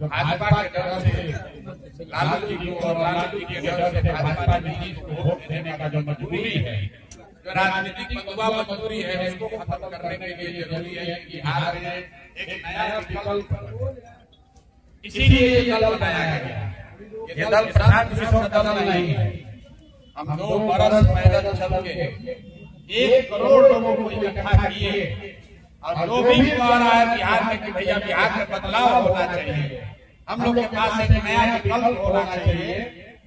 भाजपा के डर से लालू जी को और लालू जी के डर से भाजपा जी को वोट देने का जो मजबूरी है, जो राजनीतिक बंधुआ मजबूरी है, उसको खत्म करने के लिए जरूरी है कि बिहार में एक नया विकल्प, इसीलिए ये दल बनाया गया। ये दल साधारण दल नहीं है। हम 2 बरस पैदल चल के 1 करोड़ लोगों को इकट्ठा किए और जो भी कह रहा है बिहार में कि भैया बिहार में बदलाव होना चाहिए, हम लोग के पास एक नया विकल्प होना चाहिए,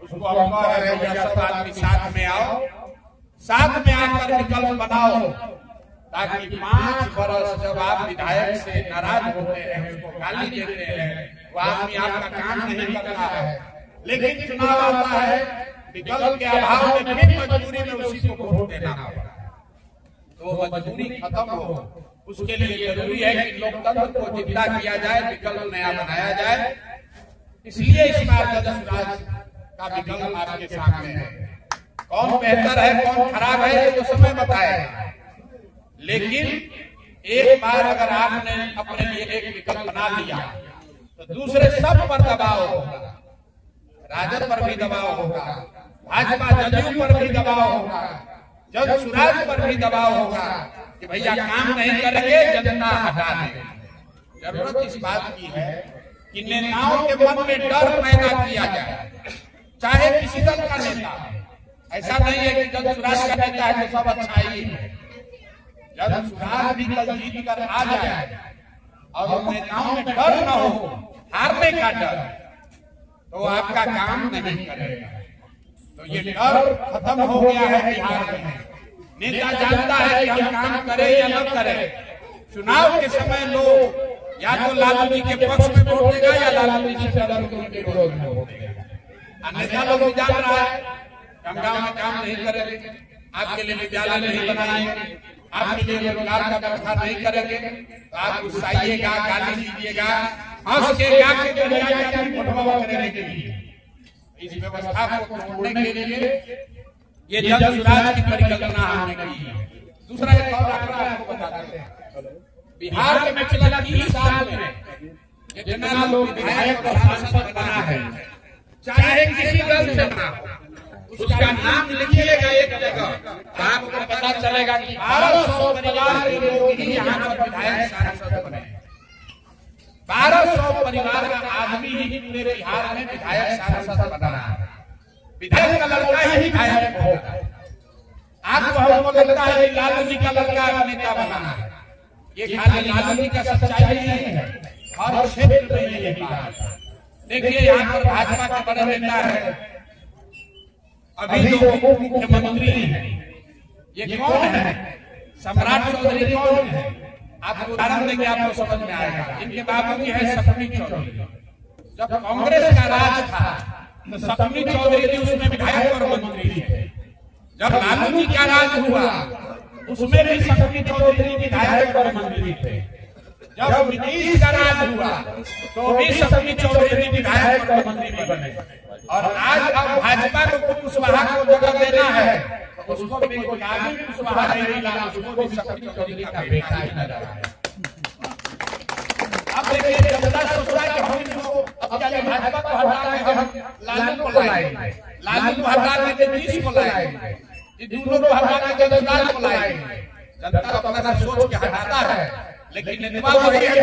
उसको हम कह रहे हैं भैया सब आदमी साथ में आओ, साथ में आकर विकल्प बनाओ, ताकि 5 बरस जब आप विधायक से नाराज होते हैं, उसको गाली देते हैं, वो आदमी आपका काम नहीं कर रहा है, लेकिन चुनाव आता है, विकल्प के अभाव में फिर मजबूरी में उसी को वोट देना पड़ा। तो मजबूरी खत्म हो, उसके लिए जरूरी है कि लोकतंत्र को जिंदा किया जाए, विकल्प नया बनाया जाए। इसलिए इस बार जन सुराज का विकल्प आपके सामने है। कौन बेहतर है कौन खराब है ये तो समय बताएगा, लेकिन एक बार अगर आपने अपने लिए एक विकल्प बना लिया तो दूसरे सब पर दबाव होगा, राजद पर भी दबाव होगा, भाजपा जदयू पर भी दबाव होगा, जन सुराज पर भी दबाव होगा कि भैया काम नहीं करेंगे, जनता हटा देंगे। जरूरत इस बात की है कि नेताओं के मन में डर पैदा किया जाए, चाहे किसी दल का नेता। ऐसा नहीं है कि जन सुराज का नेता है तो सब अच्छा ही है। जन सुराज भी कल जीत कर आ जाए और नेताओं में डर न हो, हारने का डर, तो आपका काम नहीं करेगा। तो ये डर खत्म हो गया है बिहार में। नेता जानता है कि हम काम करें या न करें, चुनाव के समय लोग या तो लालू जी के पक्ष में वोट देगा या लालू जी के विरोध में वोट देगा। नेता लोग जान रहा है हम गाँव में काम नहीं करेंगे, आपके लिए विद्यालय नहीं बनाएंगे, आपके लिए रोजगार का व्यवस्था नहीं करेंगे, तो आप गुस्साइएगा, गाली दीजिएगा, हंस के करने के लिए इस व्यवस्था को तोड़ने के लिए ये जन सुराज की परिकल्पना हमने की है। दूसरा एक और आंकड़ा आपको बताते हैं, बिहार के पिछले 30 साल में जितना लोग विधायक और सांसद बना है, चाहे किसी दल से ना, उसका नाम लिखिएगा एक जगह, आपको पता चलेगा कि 1200 परिवार के लोग ही यहाँ पर विधायक सांसद बने। 1200 परिवार का आदमी ही पूरे बिहार में विधायक सांसद बना है। विधायक का लड़का ही विधायक होगा। आपको हमको लगता है कि लालू जी का लड़का नेता बना है, ये खाली लालू जी का सच्चाई नहीं है, हर क्षेत्र में यही बात। देखिए यहाँ पर भाजपा का बड़ा नेता है, अभी जो मुख्यमंत्री है, ये कौन है? सम्राट चौधरी कौन है? आपको उदाहरण देंगे आपको समझ में आएगा। इनके बाबू की है सकनी चौधरी। जब कांग्रेस का राज था तो सकनी चौधरी जी उसमें विधायक और मंत्री थे। जब लालू जी का राज हुआ उसमें भी सकनी चौधरी विधायक और मंत्री थे। जब नीतीश का राज हुआ तो भी सकनी चौधरी विधायक और मंत्री बने। और आज अब भाजपा को कुशवाहा को जगह देना है तो उसको भी कुशवाहा नहीं मिला, उसको भी सकनी चौधरी का बेटा ही नजर आया। अब देखिए जनता सोच रहा है कि हम इसको अब क्या भाजपा को हटा के हम लालू को लाएंगे, लालू को हटा के नीतीश को लाएंगे, ये दोनों को हटा के जनता को लाएंगे। जनता अपना सोच के हटाता है, लेकिन नेता वही है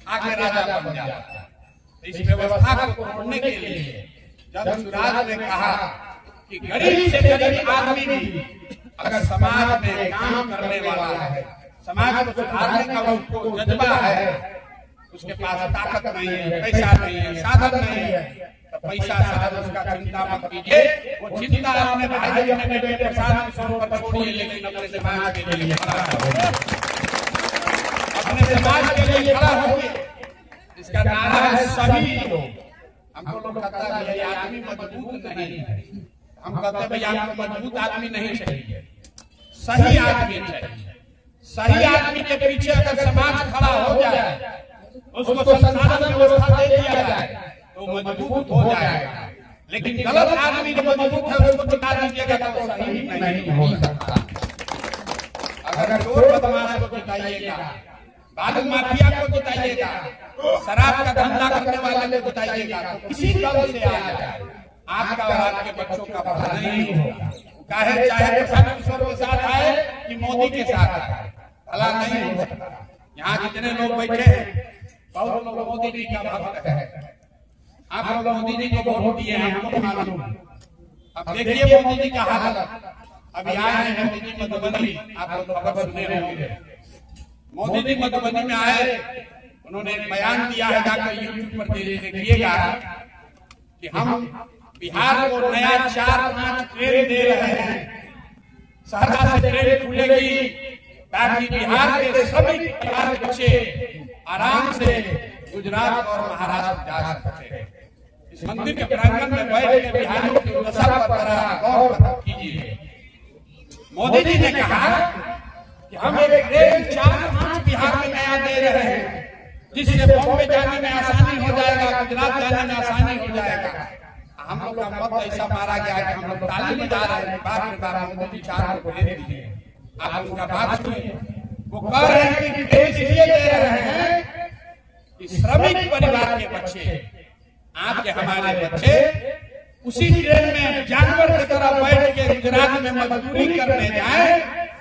आगे राजा बन जाता है। इस व्यवस्था को तोड़ने के लिए जन सुराज ने कहा कि गरीब से गरीब आदमी भी अगर समाज में काम करने वाला है, समाज को सुधारने का उसको जज्बा है, उसके पास ताकत नहीं है, पैसा नहीं है, साधन नहीं है, तो पैसा साधन उसका चिंता मत कीजिए। वो चिंता अपने भाई अपने बेटे प्रसाद किशोर पर छोड़िए, लेकिन अपने समाज के लिए खड़ा होइए, अपने समाज के लिए खड़ा होइए। इसका नारा है सभी लोग। हमको लोग कहता है ये आदमी मजबूत नहीं है, हम कहते हैं भाई आपको मजबूत आदमी नहीं चाहिए, सही आदमी चाहिए। सही आदमी के पीछे अगर समाज खड़ा हो जाए, उसको संसाधन व्यवस्था दे दिया जाए तो मजबूत हो जाएगा। लेकिन गलत आदमी जो मजबूत है उसको जिता दीजिएगा तो सही नहीं हो सकता। अगर चोर बदमाश को जिताइएगा, बालू माफिया को जिताइएगा, शराब का धंधा करने वाले को बताइएगा तो किसी दल से आ जाए आपका और आपके बच्चों का भला नहीं होगा। चाहे प्रशांत किशोर के साथ आए कि मोदी के साथ आए, भला नहीं हो सकता। यहाँ जितने लोग बैठे हैं बहुत लोग मोदी जी का भक्त है। आप लोग मोदी जी को वोट दिए हैं, हमको मालूम। अब देखिए मोदी जी का हालत। अभी आए हैं मोदी जी मधुबनी, आप लोग खबर सुने होंगे। मोदी जी मधुबनी में आए, उन्होंने एक बयान दिया है, जाकर यूट्यूब पर देखिएगा कि हम बिहार को नया 4-5 ट्रेन दे रहे हैं। सहरसा से ट्रेन खुलेगी ताकि बिहार के सभी परिवार के बच्चे आराम से गुजरात और महाराष्ट्र जा सकते हैं। इस मंदिर के प्रांगण में बैठ के बिहारियों की दशा पर गौर कीजिए। मोदी जी ने कहा कि हम एक ट्रेन 4-5 बिहार में नया दे रहे हैं, जिससे बॉम्बे जाने में आसानी हो जाएगा, गुजरात जाने में आसानी हो जाएगा। हम लोग का मत ऐसा मारा गया है कि हम लोग ताली बजा रहे हैं, बाप रे बाप मोदी जी 4 को दे दीजिए। आप उनका बात सुनिए, वो कह रहे हैं कि ट्रेन इसलिए दे रहे हैं कि श्रमिक परिवार के बच्चे, आपके हमारे बच्चे उसी ट्रेन में जानवर की तरह बैठ के गुजरात में मजदूरी करने जाए।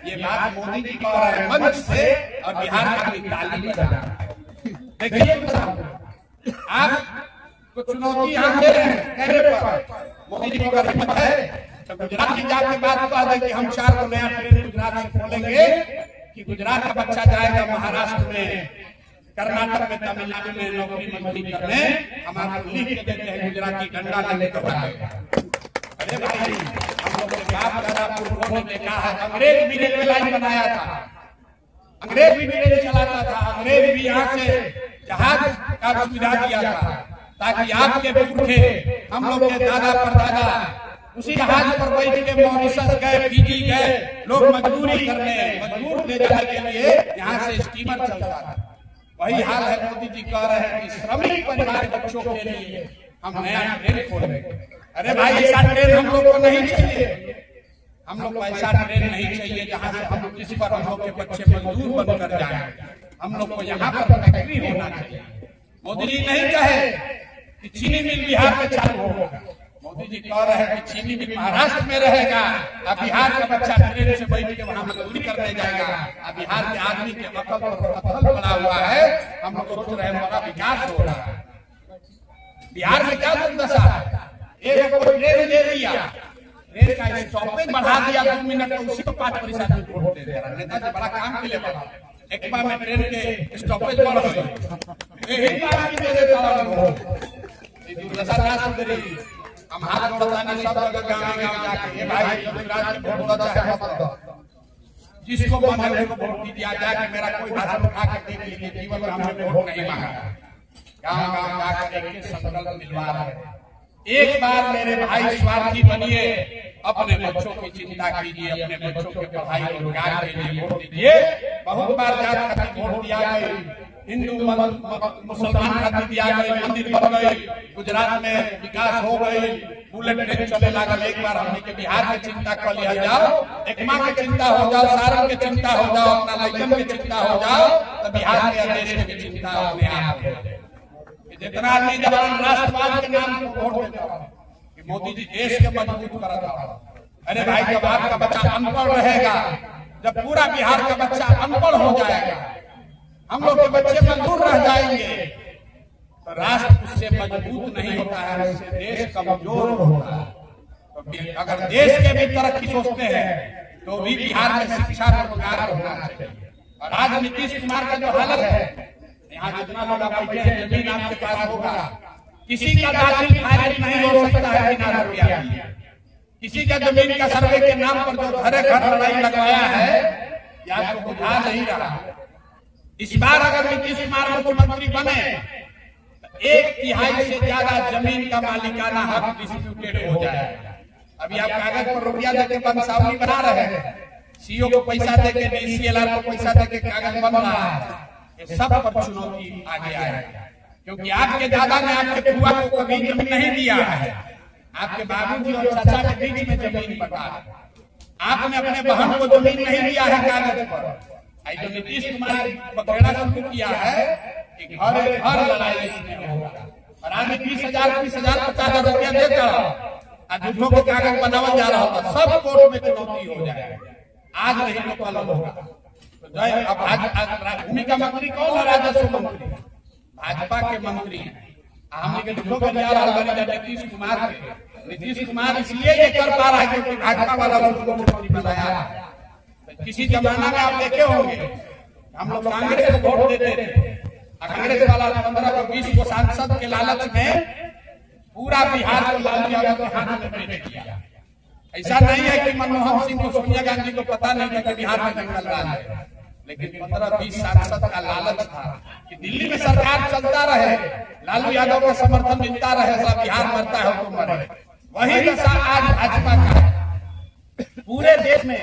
ये बात मोदी जी कह रहे हैं मंच से, और बिहार का भी ताली बजा रहा है। देखिए आप तो चुनौती हम दे रहे हैं कहने पर मोदी जी को अगर हिम्मत है तो गुजरात की जाके बात कह दें कि हम 4 को नया ट्रेन गुजरात से खोलेंगे कि गुजरात का बच्चा जाएगा महाराष्ट्र में, कर्नाटक में, तमिलनाडु में नौकरी मजदूरी करने। हम आपको लिख के देते हैं गुजराती डंडा लेने को आएगा। अरे भाई, हम लोग के बाप दादा पुरखों ने देखा है, अंग्रेज भी रेलवे लाइन बनाया था, अंग्रेज भी ट्रेन चलाता था, अंग्रेज भी यहाँ से जहाज का सुविधा दिया था ताकि आपके पुरखे, हम लोग के दादा परदादा उसी जहाज पर बैठ के मॉरिशस गए, फिजी गए, लोग मजदूरी करने, मजदूर ले जाने के लिए यहाँ से स्टीमर चलता था। वही हाल है। मोदी जी कह रहे हैं कि श्रमिक परिवार के बच्चों के लिए हम नया ट्रेन खोलेंगे। अरे भाई, ऐसा ट्रेन हम लोग को नहीं चाहिए। हम लोग को ऐसा ट्रेन नहीं चाहिए जहाँ से हम जिस पर हम लोग के बच्चे मजदूर बनकर जाए। हम लोग को यहाँ पर फैक्ट्री होना चाहिए। मोदी जी नहीं कहे कि चीनी मिल बिहार में चालू होगा। मोदी जी कह रहे हैं कि चीनी मिल महाराष्ट्र में रहेगा, अब बिहार का बच्चा ट्रेन से बैठ के वहां मजदूरी करने जाएगा। अब बिहार के आदमी के अकल पर पत्थर पड़ा हुआ है। हम लोग सोच रहे हैं बड़ा विकास हो रहा है। बिहार में क्या दुर्दशा है, एक को ट्रेन दे दिया, ट्रेन का स्टॉपेज बढ़ा दिया 2 मिनट, उसी को 5% वोट दे दिया। नेताजी बड़ा काम के लिए बना, एक बार में ट्रेन के स्टॉपेज बढ़ गई, यही बात की दे देता हूं। दुर्दशा ना सुधरी। हम हाथ जोड़तानी सब जगह गाँव जाके, ये भाई गुजरात में वोट दो चाहे मत दो, जिसको मन है उसको वोट दिया जाए। कि मेरा कोई भाषण उठा कर देख लीजिए, जीवन में हमने वोट नहीं मांगा। गाँव जाकर एक संकल्प दिलवा रहे। एक बार मेरे भाई स्वार्थी बनिए, अपने बच्चों की चिंता कीजिए, अपने बच्चों के पढ़ाई रोजगार के लिए वोट दीजिए। बहुत बार जात खातिर वोट दिया गई, हिंदू मुसलमान खातिर दिया गई, मंदिर बन गई, गुजरात में विकास हो गई, बुलेट ट्रेन चले लागल। एक बार हमने के बिहार की चिंता कर लिया जाओ, एकमा की चिंता हो जाओ, सारण की चिंता हो जाओ, अपना लइकन की चिंता हो जाओ, तो बिहार के देश की चिंता अपने आप हो जाए। जितना आदमी जवान राष्ट्रवाद के नाम पर वोट देता है कि मोदी जी देश के मजबूत कर रहा है। अरे भाई, जब आपका बच्चा अनपढ़ रहेगा, जब पूरा बिहार का बच्चा अनपढ़ हो जाएगा, हम लोग के बच्चे मजबूर रह जाएंगे, तो राष्ट्र उससे मजबूत नहीं होता है, उससे देश कमजोर होता है। तो अगर देश के भी तरक्की सोचते हैं तो भी बिहार में शिक्षा रोजगार होना चाहिए। और आज नीतीश कुमार का जो हालत है, यहाँ जितना लोग बैठे हैं, जमीन आपके पास होगा, किसी का दाखिल खारिज नहीं हो सकता है बिना रुपया। किसी का जमीन का सर्वे के नाम पर जो घरे घर लड़ाई लगवाया है, या तो बुझा नहीं रहा। इस बार अगर नीतीश कुमार मुख्यमंत्री बने तो 1/3 से ज्यादा जमीन का मालिकाना हक डिस्प्यूटेड हो जाएगा। अभी आप कागज पर रुपया देके बंसावनी बना रहे हैं, सीओ को पैसा देके, डीसीएलआर को पैसा देके कागज बन रहा है। ये सब पर चुनौती आगे आएगा, क्योंकि आपके दादा ने आपके फुआ को कभी जमीन नहीं दिया है, आपके बाबूजी और चाचा के बीच में जमीन बटा है, आपने अपने बहन को जमीन नहीं दिया है कागज पर। जो नीतीश कुमार बखेड़ा शुरू किया है, कि हर लड़ाई इसमें होगा। और आगे 20,000 50,000 रुपया देकर झूठों के कागज बनावल जा रहा था, सब कोर्ट में चुनौती हो जाएगा। आज नहीं तो कल होगा। तो जय अब आज भूमि का मंत्री कौन है? राजस्व मंत्री भाजपा के मंत्री हमने के झूठों के लिया नीतीश कुमार के। नीतीश कुमार इसलिए ये कर पा रहा है क्योंकि भाजपा वाला उसको मुख्यमंत्री बनाया। किसी जमाना में आप देखे होंगे हम लोग कांग्रेस को वोट देते थे, कांग्रेस वाला 15 को 20 को सांसद के लालच में पूरा बिहार को लालू यादव के हाथ में बेच दिया। ऐसा नहीं है कि मनमोहन सिंह को सोनिया गांधी को पता नहीं था कि बिहार में जंगल राज है, लेकिन 15-20 सांसद का लालच था कि दिल्ली में सरकार चलता रहे, लालू यादव का समर्थन मिलता रहे, सब बिहार मरता है तो मरे। वही दशा आज भाजपा का है। पूरे देश में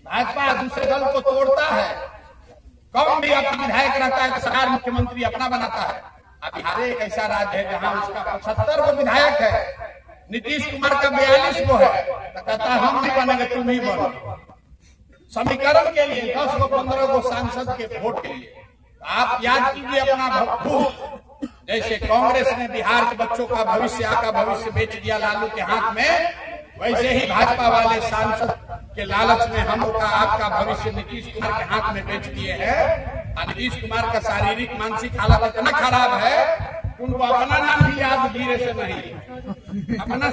भाजपा दूसरे दल को तोड़ता है। कौन भी अपना विधायक रहता है सरकार मुख्यमंत्री अपना बनाता है। अब बिहार एक ऐसा राज्य है जहां उसका 75 को विधायक है, नीतीश कुमार का 42 को है, तो कहता हम नहीं बनेंगे तुम ही बनो। समीकरण के लिए 10 को 15 को सांसद के वोट के लिए आप याद कीजिए अपना भूख। जैसे कांग्रेस ने बिहार के बच्चों का भविष्य का भविष्य बेच दिया लालू के हाथ में, वैसे ही भाजपा वाले सांसद के लालच में हम लोग का आपका भविष्य नीतीश कुमार के हाथ में बेच दिए हैं। नीतीश कुमार का शारीरिक मानसिक हालत इतना खराब है उनको अपना नाम भी याद धीरे से नहीं अपना